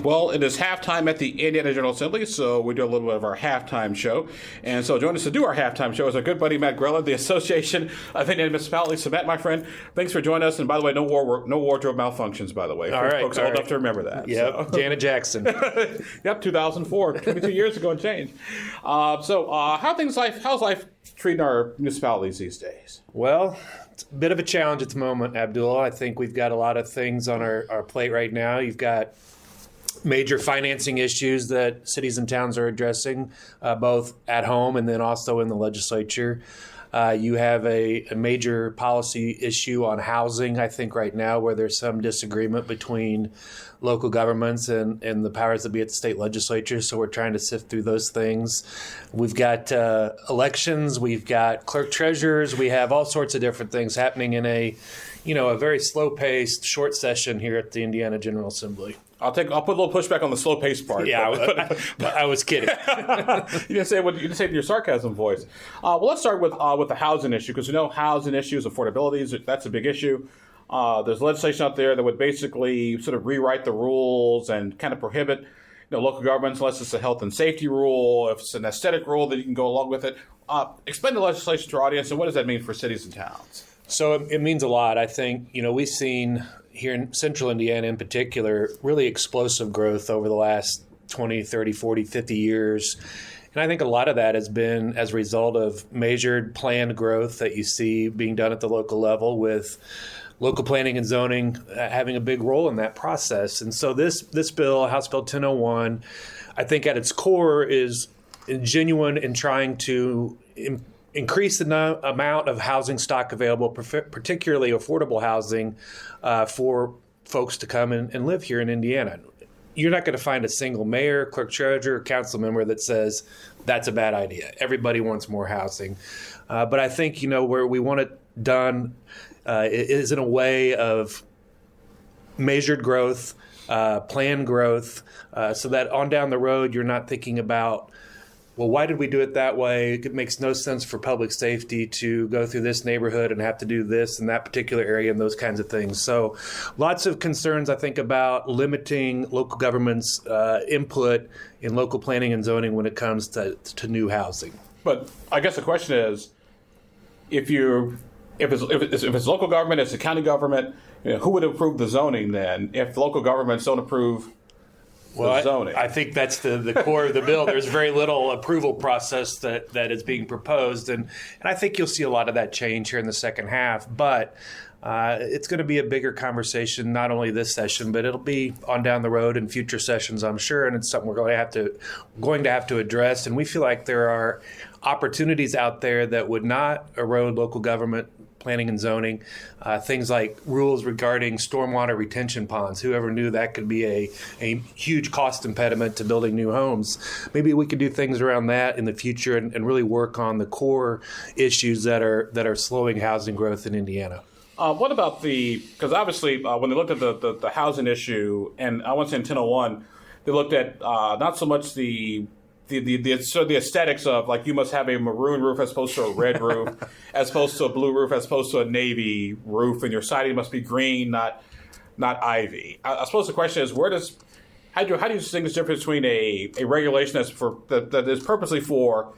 Well, it is halftime at the Indiana General Assembly, so we do a little bit of our halftime show. And so joining us to do our halftime show is our good buddy Matt Greller, the Association of Indiana Municipalities. So Matt, my friend, thanks for joining us. And by the way, no wardrobe malfunctions, by the way. All right. Folks old enough to remember that. Yep, so. Janet Jackson. Yep, 2004, 22 years ago and change. How's life treating our municipalities these days? Well, it's a bit of a challenge at the moment, Abdullah. I think we've got a lot of things on our plate right now. You've got major financing issues that cities and towns are addressing, both at home and then also in the legislature. You have a major policy issue on housing, I think, right now, where there's some disagreement between local governments and the powers that be at the state legislature. So we're trying to sift through those things. We've got elections. We've got clerk treasurers. We have all sorts of different things happening in a very slow-paced, short session here at the Indiana General Assembly. I'll put a little pushback on the slow pace part. Yeah, I was kidding. You didn't say it in your sarcasm voice. Well, let's start with the housing issue, because we know housing issues, affordability, that's a big issue. There's legislation out there that would basically sort of rewrite the rules and kind of prohibit local governments, unless it's a health and safety rule, if it's an aesthetic rule, that you can go along with it. Explain the legislation to our audience, and what does that mean for cities and towns? So it means a lot. I think, we've seen here in central Indiana in particular, really explosive growth over the last 20, 30, 40, 50 years. And I think a lot of that has been as a result of measured planned growth that you see being done at the local level, with local planning and zoning having a big role in that process. And so this bill, House Bill 1001, I think at its core is genuine in trying to increase the amount of housing stock available, particularly affordable housing, for folks to come and live here in Indiana. You're not going to find a single mayor, clerk treasurer, council member that says that's a bad idea. Everybody wants more housing. But I think, where we want it done is in a way of measured growth, planned growth, so that on down the road, you're not thinking about, well, why did we do it that way? It makes no sense for public safety to go through this neighborhood and have to do this in that particular area and those kinds of things. So lots of concerns, I think, about limiting local government's input in local planning and zoning when it comes to new housing. But I guess the question is, if it's local government, it's the county government, who would approve the zoning then if local governments don't approve zoning? I think that's the core of the bill. There's very little approval process that is being proposed, and I think you'll see a lot of that change here in the second half. But it's going to be a bigger conversation, not only this session, but it'll be on down the road in future sessions, I'm sure, and it's something we're going to have to address. And we feel like there are opportunities out there that would not erode local government planning and zoning, things like rules regarding stormwater retention ponds. Whoever knew that could be a huge cost impediment to building new homes. Maybe we could do things around that in the future and really work on the core issues that are slowing housing growth in Indiana. What about because obviously when they looked at the housing issue, and I want to say in 1001, they looked at not so much the aesthetics of, like, you must have a maroon roof as opposed to a red roof, as opposed to a blue roof, as opposed to a navy roof, and your siding must be green, not ivy. I suppose the question is, how do you distinguish the difference between a regulation that is purposely for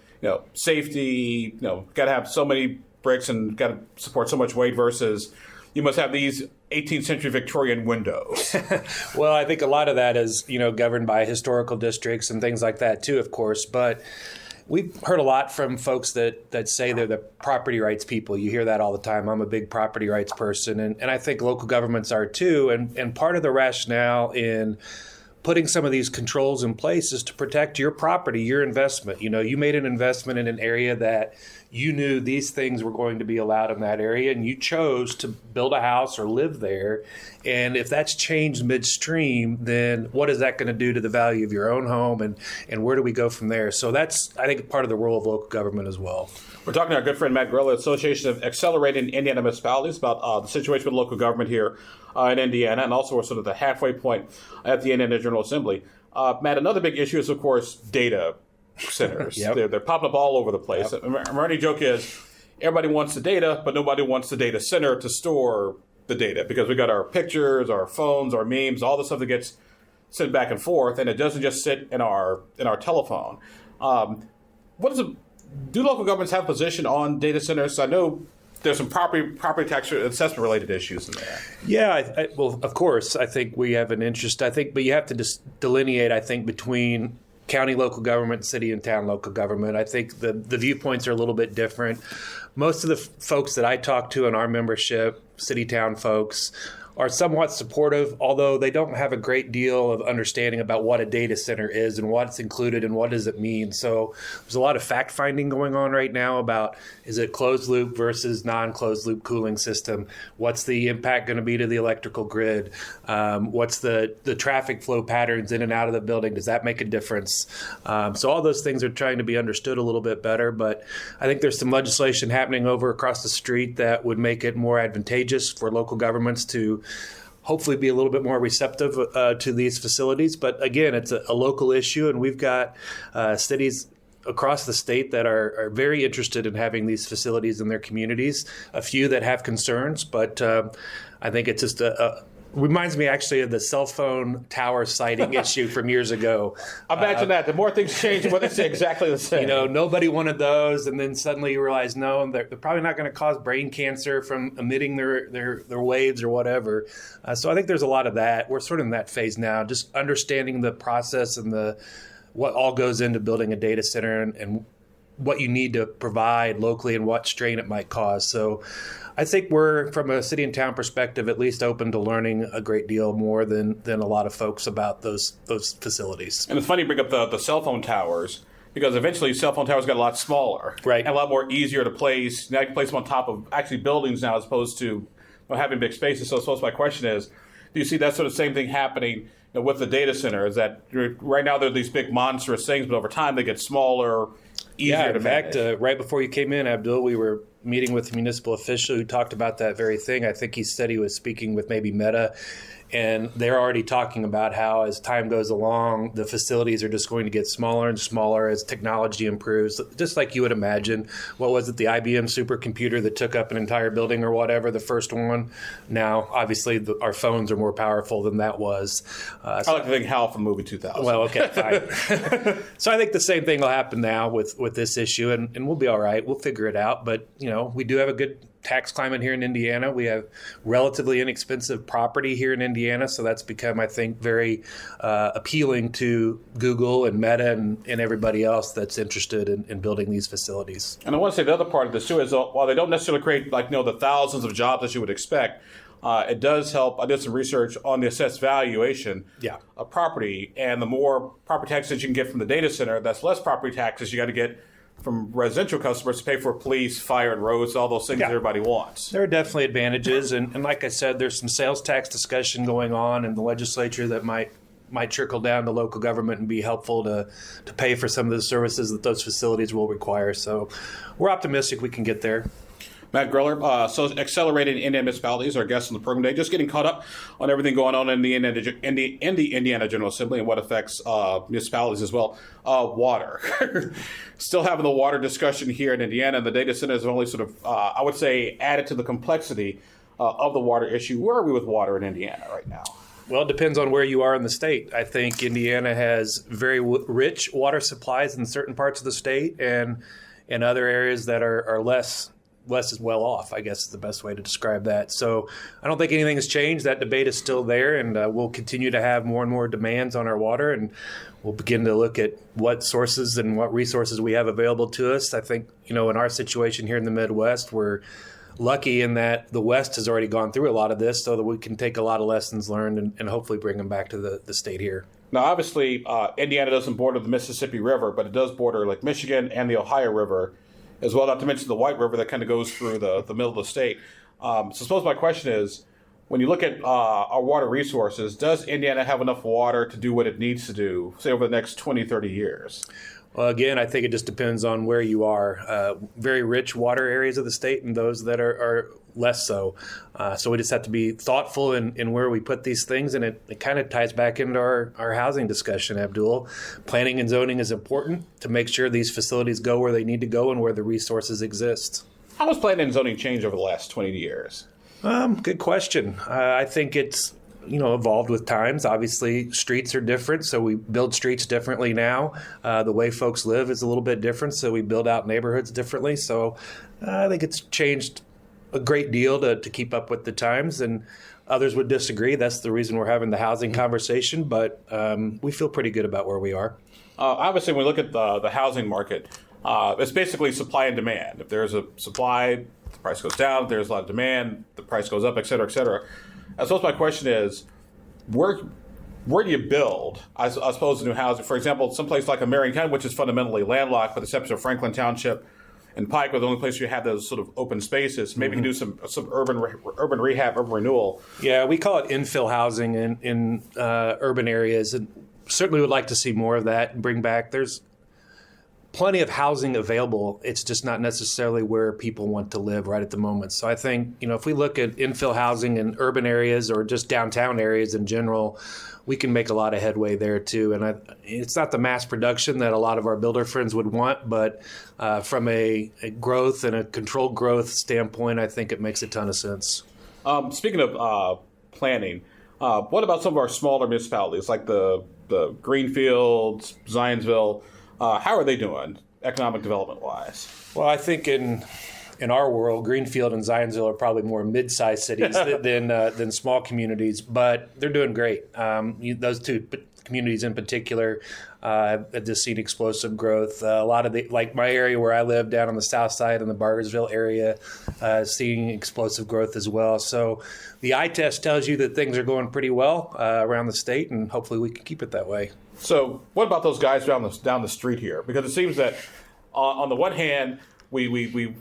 safety, got to have so many bricks and got to support so much weight, versus you must have these 18th century Victorian windows? Well, I think a lot of that is, governed by historical districts and things like that too, of course. But we've heard a lot from folks that say they're the property rights people. You hear that all the time. I'm a big property rights person, and I think local governments are too. And part of the rationale in putting some of these controls in place is to protect your property, your investment. You made an investment in an area that you knew these things were going to be allowed in that area, and you chose to build a house or live there. And if that's changed midstream, then what is that going to do to the value of your own home, and where do we go from there? So that's, I think, part of the role of local government as well. We're talking to our good friend Matt Greller, Association of Accelerating Indiana Municipalities, about the situation with local government here in Indiana, and also we're sort of the halfway point at the Indiana General Assembly. Matt, another big issue is, of course, data centers. Yep. They're popping up all over the place. Yep. Our running joke is everybody wants the data, but nobody wants the data center to store the data, because we got our pictures, our phones, our memes, all the stuff that gets send back and forth, and it doesn't just sit in our telephone. Do local governments have a position on data centers? I know there's some property tax assessment related issues in there. Yeah, well, of course, I think we have an interest. But you have to just delineate, I think, between county local government, city and town local government. I think the viewpoints are a little bit different. Most of the folks that I talk to in our membership, city town folks, are somewhat supportive, although they don't have a great deal of understanding about what a data center is and what's included and what does it mean. So there's a lot of fact finding going on right now about, is it closed loop versus non-closed loop cooling system? What's the impact going to be to the electrical grid? What's the traffic flow patterns in and out of the building? Does that make a difference? So all those things are trying to be understood a little bit better, but I think there's some legislation happening over across the street that would make it more advantageous for local governments to hopefully be a little bit more receptive to these facilities. But again, it's a local issue, and we've got cities across the state that are very interested in having these facilities in their communities, a few that have concerns, but I think it's just reminds me actually of the cell phone tower sighting issue from years ago. Imagine that. The more things change, the more they say exactly the same. Nobody wanted those, and then suddenly you realize, no, they're probably not going to cause brain cancer from emitting their waves or whatever. So I think there's a lot of that. We're sort of in that phase now, just understanding the process and what all goes into building a data center and what you need to provide locally and what strain it might cause. So I think we're, from a city and town perspective, at least open to learning a great deal more than a lot of folks about those facilities. And it's funny you bring up the cell phone towers, because eventually cell phone towers got a lot smaller, right, and a lot more easier to place. Now you can place them on top of actually buildings now, as opposed to having big spaces. So I suppose my question is, do you see that sort of same thing happening with the data center? Is that right now they're these big monstrous things, but over time they get smaller, easier to manage? In fact, right before you came in, Abdul, we were meeting with a municipal official who talked about that very thing. I think he said he was speaking with maybe Meta, and they're already talking about how as time goes along, the facilities are just going to get smaller and smaller as technology improves, just like you would imagine. What was it, the IBM supercomputer that took up an entire building or whatever, the first one? Now, obviously, our phones are more powerful than that was. I like to think Hal from movie 2000. Well, okay, fine. So I think the same thing will happen now with this issue, and we'll be all right. We'll figure it out. But, we do have a good tax climate here in Indiana. We have relatively inexpensive property here in Indiana, so that's become, I think, very appealing to Google and Meta and everybody else that's interested in building these facilities. And I want to say the other part of this too is, while they don't necessarily create the thousands of jobs that you would expect, it does help. I did some research on the assessed valuation of property, and the more property taxes you can get from the data center, that's less property taxes you got to get from residential customers to pay for police, fire, and roads, all those things everybody wants. There are definitely advantages, and like I said, there's some sales tax discussion going on in the legislature that might trickle down to local government and be helpful to pay for some of the services that those facilities will require. So we're optimistic we can get there. Matt Greller, so Accelerated Indiana Municipalities, our guest on the program today, just getting caught up on everything going on in the Indiana General Assembly and what affects municipalities as well. Water. Still having the water discussion here in Indiana, and the data centers have only sort of, I would say, added to the complexity of the water issue. Where are we with water in Indiana right now? Well, it depends on where you are in the state. I think Indiana has very rich water supplies in certain parts of the state, and in other areas that are less as well off, I guess is the best way to describe that. So I don't think anything has changed. That debate is still there, and we'll continue to have more and more demands on our water, and we'll begin to look at what sources and what resources we have available to us. I think, in our situation here in the Midwest, we're lucky in that the West has already gone through a lot of this, so that we can take a lot of lessons learned and hopefully bring them back to the state here. Now, obviously, Indiana doesn't border the Mississippi River, but it does border Lake Michigan and the Ohio River as well, not to mention the White River that kind of goes through the middle of the state. So I suppose my question is, when you look at our water resources, does Indiana have enough water to do what it needs to do, say, over the next 20, 30 years? Well, again, I think it just depends on where you are. Very rich water areas of the state and those that are less so. So we just have to be thoughtful in where we put these things, and it kind of ties back into our housing discussion, Abdul. Planning and zoning is important to make sure these facilities go where they need to go and where the resources exist. How has planning and zoning changed over the last 20 years? Good question. I think it's evolved with times. Obviously, streets are different, so we build streets differently now. The way folks live is a little bit different, so we build out neighborhoods differently. So I think it's changed a great deal to keep up with the times, and others would disagree. That's the reason we're having the housing conversation, but we feel pretty good about where we are. Obviously, when we look at the housing market, it's basically supply and demand. If there's a supply, the price goes down. If there's a lot of demand, the price goes up, et cetera, et cetera. I suppose my question is, where do you build, I suppose, new housing? For example, someplace like Marion County, which is fundamentally landlocked, with the exception of Franklin Township and Pike, where the only place you have those sort of open spaces. Maybe you can do some urban rehab, urban renewal. Yeah, we call it infill housing in urban areas, and certainly would like to see more of that and bring back. There's plenty of housing available. It's just not necessarily where people want to live right at the moment. So I think, if we look at infill housing in urban areas or just downtown areas in general, we can make a lot of headway there too. And it's not the mass production that a lot of our builder friends would want, but from a growth and a controlled growth standpoint, I think it makes a ton of sense. Speaking of planning, what about some of our smaller municipalities like the Greenfields, Zionsville? How are they doing economic development wise? Well, I think in our world, Greenfield and Zionsville are probably more mid-sized cities than small communities, but they're doing great. Those two communities in particular have just seen explosive growth. A lot of like my area where I live down on the south side in the Bargersville area, seeing explosive growth as well. So the eye test tells you that things are going pretty well around the state, and hopefully we can keep it that way. So what about those guys down the street here? Because it seems that on the one hand, I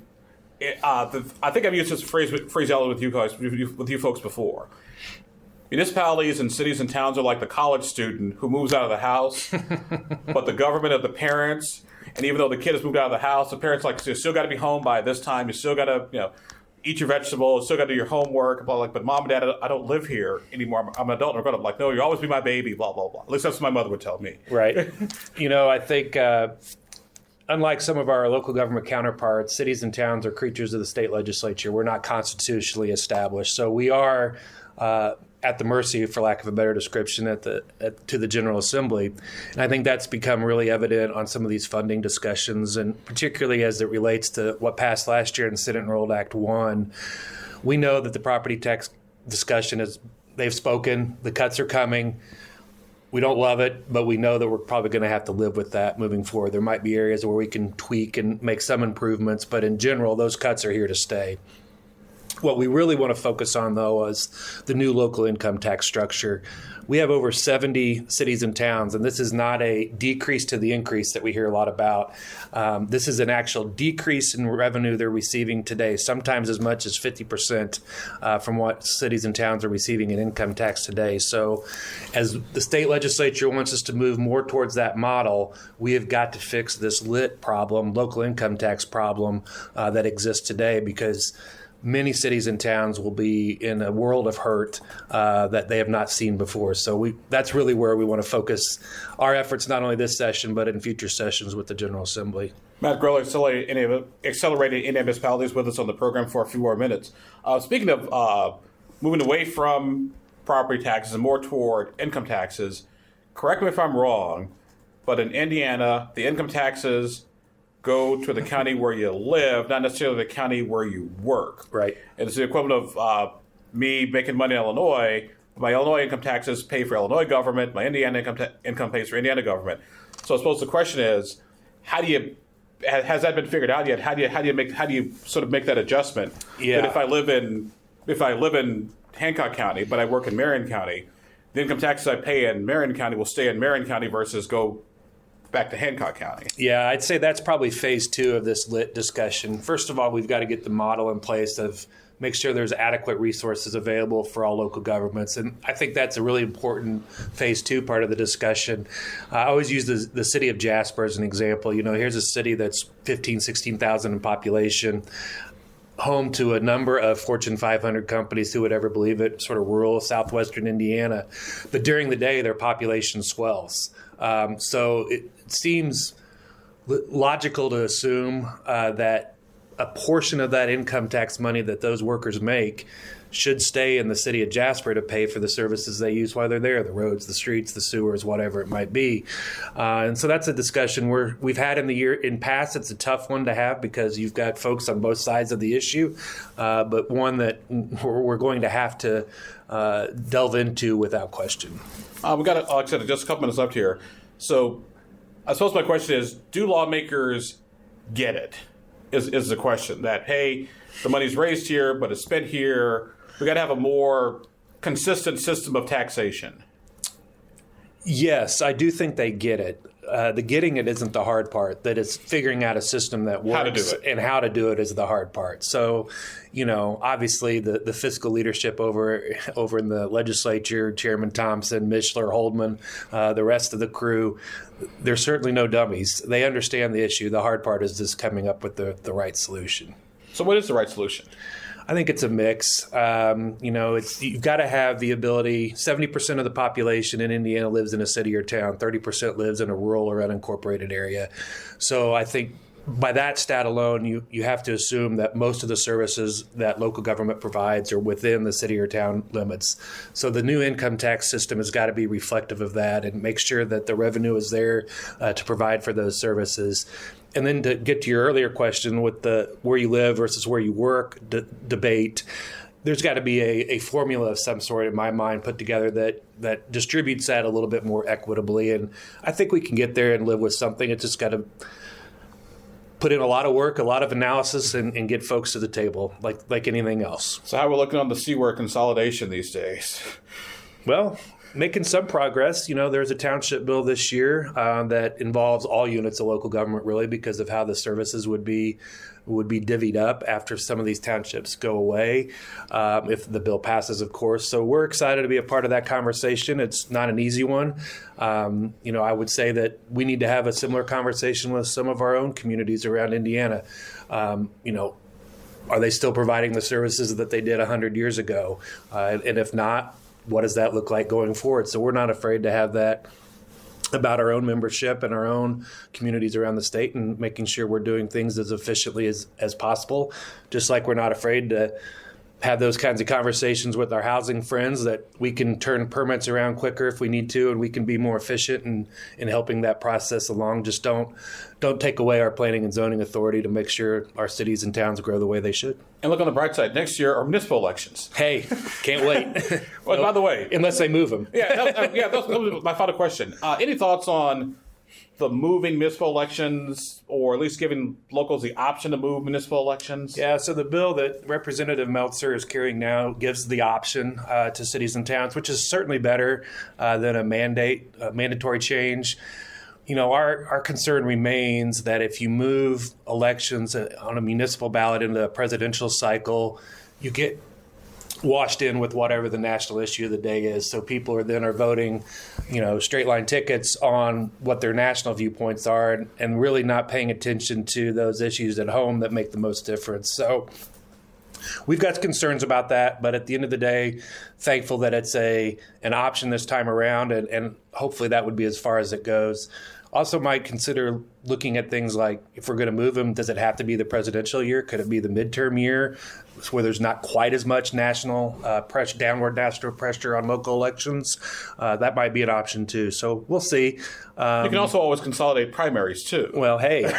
think I've used this phraseology with you folks before. Municipalities and cities and towns are like the college student who moves out of the house, but the government of the parents, and even though the kid has moved out of the house, the parents you still got to be home by this time. You still got to eat your vegetables, still got to do your homework. But mom and dad, I don't live here anymore. I'm an adult. And I'm like, no, you'll always be my baby. Blah blah blah. At least that's what my mother would tell me. Right. I think. Unlike some of our local government counterparts, cities and towns are creatures of the state legislature. We're not constitutionally established. So we are at the mercy, for lack of a better description, to the General Assembly. And I think that's become really evident on some of these funding discussions, and particularly as it relates to what passed last year in Senate Enrolled Act 1. We know that the property tax discussion they've spoken, the cuts are coming. We don't love it, but we know that we're probably going to have to live with that moving forward. There might be areas where we can tweak and make some improvements, but in general, those cuts are here to stay. What we really want to focus on, though, is the new local income tax structure. We have over 70 cities and towns, and this is not a decrease to the increase that we hear a lot about. This is an actual decrease in revenue they're receiving today, sometimes as much as 50% from what cities and towns are receiving in income tax today. So as the state legislature wants us to move more towards that model, we have got to fix this LIT problem, local income tax problem that exists today, because many cities and towns will be in a world of hurt that they have not seen before. So that's really where we want to focus our efforts, not only this session, but in future sessions with the General Assembly. Matt Greller, Accelerating Indiana Municipalities, with us on the program for a few more minutes. Speaking of moving away from property taxes and more toward income taxes, correct me if I'm wrong, but in Indiana, the income taxes go to the county where you live, not necessarily the county where you work. Right. And it's the equivalent of me making money in Illinois. My Illinois income taxes pay for Illinois government. My Indiana income pays for Indiana government. So I suppose the question is, has that been figured out yet? How do you sort of make that adjustment? Yeah. That if I live in Hancock County, but I work in Marion County, the income taxes I pay in Marion County will stay in Marion County versus go back to Hancock County. Yeah, I'd say that's probably phase 2 of this LIT discussion. First of all, we've got to get the model in place of make sure there's adequate resources available for all local governments. And I think that's a really important phase 2 part of the discussion. I always use the city of Jasper as an example. Here's a city that's 16,000 in population, home to a number of Fortune 500 companies, who would ever believe it, sort of rural southwestern Indiana. But during the day, their population swells. So it seems logical to assume that a portion of that income tax money that those workers make should stay in the city of Jasper to pay for the services they use while they're there, the roads, the streets, the sewers, whatever it might be. And so that's a discussion we've had in past. It's a tough one to have because you've got folks on both sides of the issue, but one that we're going to have to delve into without question. We got, like I said, just a couple minutes left here. So I suppose my question is, do lawmakers get it? Is the question that, hey, the money's raised here, but it's spent here. We got to have a more consistent system of taxation. Yes, I do think they get it. The getting it isn't the hard part. That it's figuring out a system that works. How to do it. And how to do it is the hard part. So, obviously the fiscal leadership over in the legislature, Chairman Thompson, Mishler, Holdman, the rest of the crew, they're certainly no dummies. They understand the issue. The hard part is just coming up with the right solution. So what is the right solution? I think it's a mix. You've got to have the ability. 70% of the population in Indiana lives in a city or town. 30% lives in a rural or unincorporated area. So I think by that stat alone, you have to assume that most of the services that local government provides are within the city or town limits. So the new income tax system has got to be reflective of that and make sure that the revenue is there to provide for those services. And then to get to your earlier question with the where you live versus where you work debate, there's got to be a formula of some sort in my mind put together that distributes that a little bit more equitably. And I think we can get there and live with something. It's just got to put in a lot of work, a lot of analysis, and get folks to the table like anything else. So how are we looking on the C-word consolidation these days? Well, making some progress. There's a township bill this year that involves all units of local government, really, because of how the services would be divvied up after some of these townships go away, if the bill passes, of course. So we're excited to be a part of that conversation. It's not an easy one. I would say that we need to have a similar conversation with some of our own communities around Indiana. Are they still providing the services that they did 100 years ago? And if not, what does that look like going forward? So we're not afraid to have that about our own membership and our own communities around the state and making sure we're doing things as efficiently as possible, just like we're not afraid to have those kinds of conversations with our housing friends that we can turn permits around quicker if we need to, and we can be more efficient in helping that process along. Just don't take away our planning and zoning authority to make sure our cities and towns grow the way they should. And look on the bright side. Next year are municipal elections. Hey, can't wait. Well, by the way, unless they move them. That was my final question. Any thoughts on the moving municipal elections, or at least giving locals the option to move municipal elections? Yeah, so the bill that Representative Meltzer is carrying now gives the option to cities and towns, which is certainly better than a mandatory change. Our concern remains that if you move elections on a municipal ballot into a presidential cycle, you get washed in with whatever the national issue of the day is. So people are voting, straight line tickets on what their national viewpoints are and really not paying attention to those issues at home that make the most difference. So we've got concerns about that, but at the end of the day, thankful that it's an option this time around, and hopefully that would be as far as it goes. Also might consider looking at things like, if we're going to move them, does it have to be the presidential year? Could it be the midterm year where there's not quite as much downward national pressure on local elections? That might be an option too. So we'll see. You can also always consolidate primaries too. Well, hey,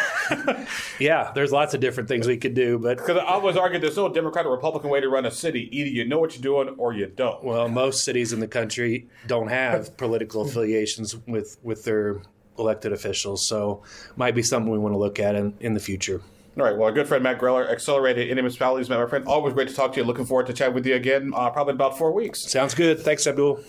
yeah, there's lots of different things we could do. Because I always argue there's no Democrat or Republican way to run a city. Either you know what you're doing or you don't. Well, most cities in the country don't have political affiliations with their elected officials, so might be something we want to look at in the future. All right. Well, our good friend Matt Greller, Accelerated Indiana Municipalities, my friend. Always great to talk to you. Looking forward to chat with you again, probably in about 4 weeks. Sounds good. Thanks, Abdul.